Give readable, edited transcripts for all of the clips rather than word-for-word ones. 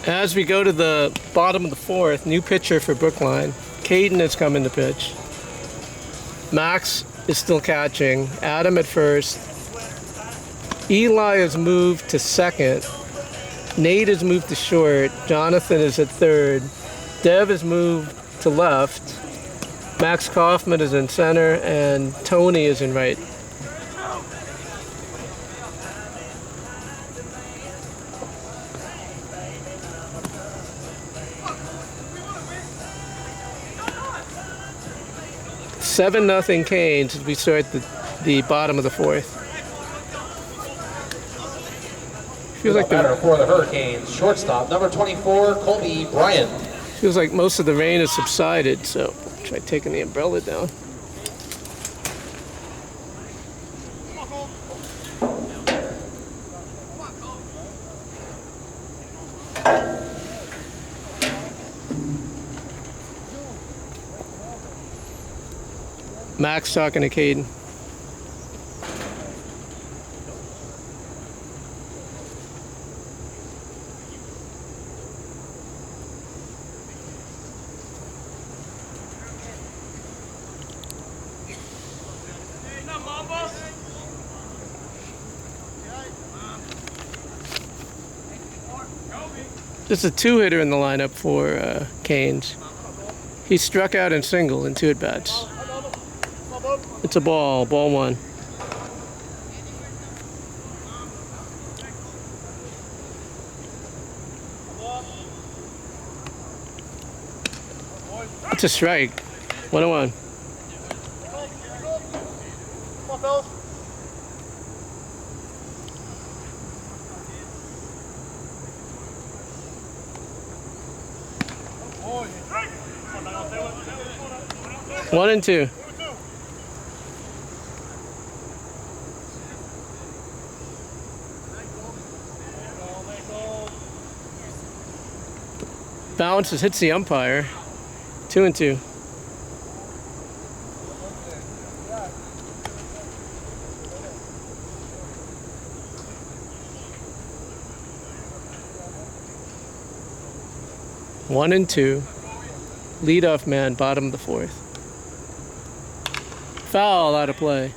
As we go to the bottom of the fourth, new pitcher for Brookline. Caden has come in to pitch. Max is still catching. Adam at first. Eli has moved to second. Nate has moved to short. Jonathan is at third. Dev has moved to left. Max Kaufman is in center, and Tony is in right. Seven nothing Canes as we start the bottom of the fourth. Feels like batter for the Hurricanes, shortstop number 24, Colby Bryant. Feels like most of the rain has subsided, so try taking the umbrella down. Max talking to Caden. This is a two-hitter in the lineup for Canes. He struck out in single in 2 at-bats. It's a ball one. It's a strike. 1-1. One and two. Bounces, hits the umpire. 2 and 2. One and two. Leadoff man, bottom of the fourth. Foul out of play.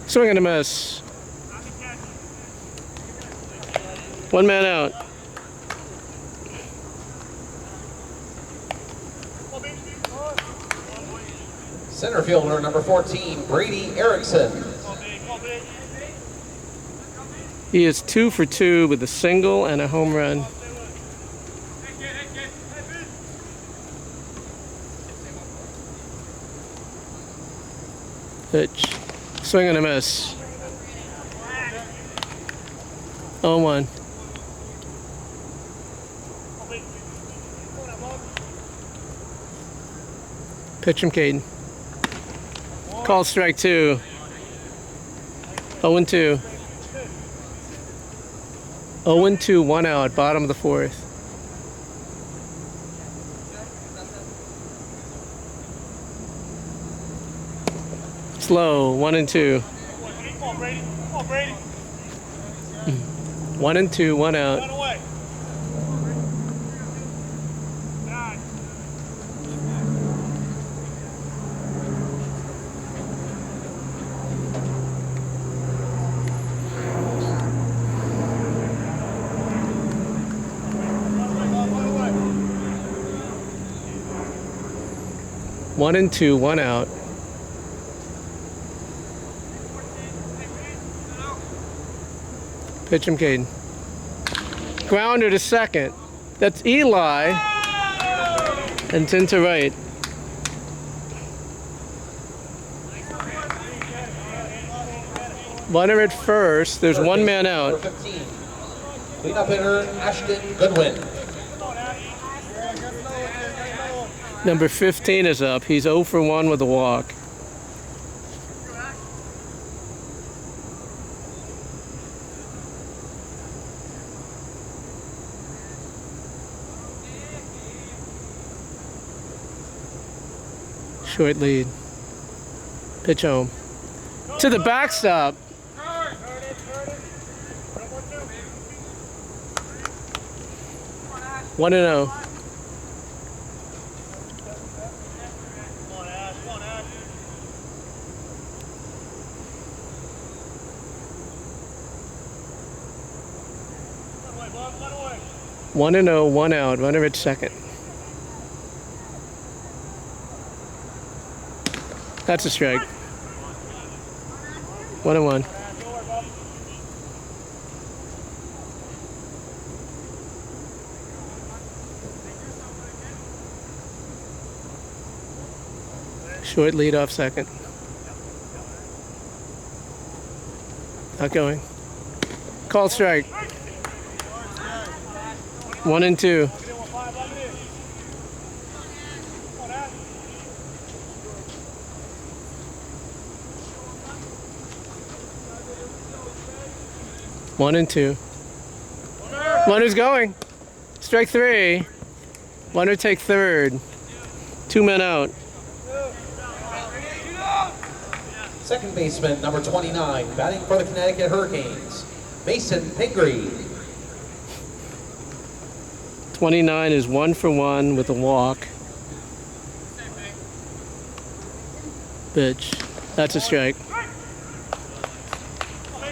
Swing and a miss. 1 man out. Center fielder number 14, Brady Erickson. He is 2 for 2 with a single and a home run. Pitch. Swing and a miss. 0-1. Pitch from Caden. Call strike 2. 0-2. 0-2, 1 out, bottom of the fourth. Slow, 1 and 2. 1 and 2, 1 out. One and two, 1 out. Pitch him, Caden. Grounder to second. That's Eli. And it's into right. Runner at first. There's 1 man out. Cleanup hitter Ashton Goodwin. Number 15 is up. He's 0 for 1 with a walk. Short lead. Pitch home. To the backstop. 1-0. One and 0, 1 out. Runner at second. That's a strike. 1-1. Short lead off second. Not going. Call strike. 1-2. One and two. Runner's going. Strike three. Runner take third. 2 men out. Second baseman, number 29, batting for the Connecticut Hurricanes, Mason Pingree. 29 is 1 for 1 with a walk. Pitch. That's a strike.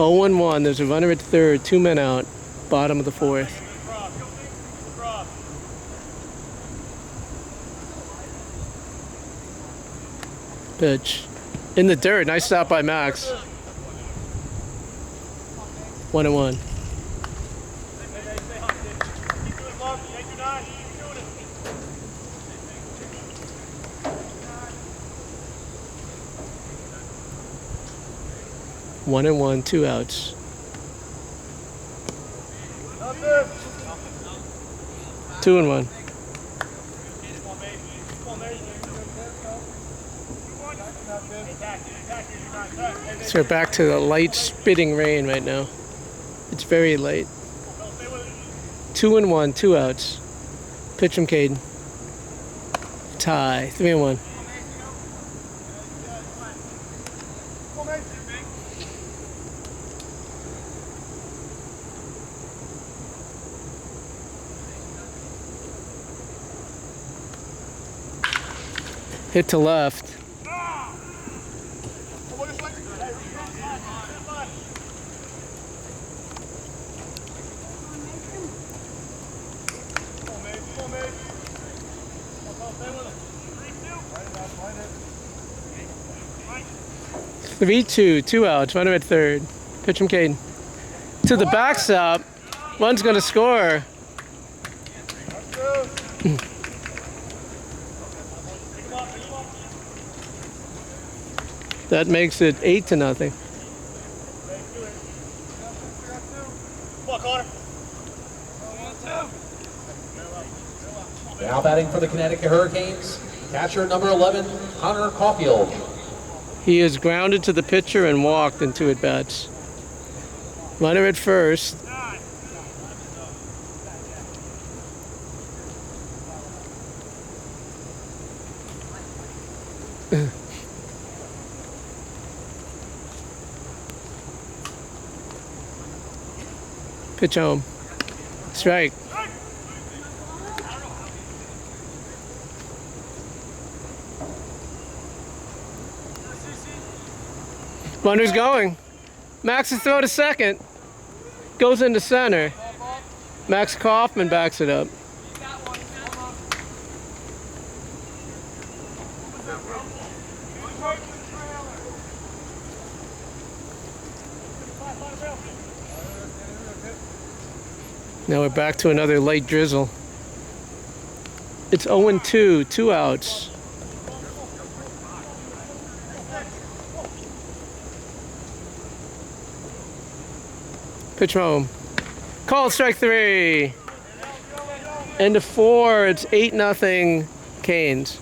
0-1. There's a runner at third. 2 men out. Bottom of the fourth. Pitch. In the dirt. Nice stop by Max. 1-1. One and 1, 2 outs. Two and 1. So we're back to the light spitting rain right now. It's very late. 2 and 1, 2 outs. Pitch from Caden. Tie. 3 and 1. Hit to left. Three, 2 outs. Runner at third. Pitch from Caden. To the backstop. One's going to score. That makes it 8-0. Now batting for the Connecticut Hurricanes, catcher number 11, Connor Caulfield. He is grounded to the pitcher and walked in 2 at-bats. Runner at first. Pitch home. Strike. Runner's going. Max's throw to second. Goes into center. Max Kaufman backs it up. Now we're back to another light drizzle. It's 0-2, 2 outs. Pitch home. Called strike 3. End of 4. It's 8-0 Canes.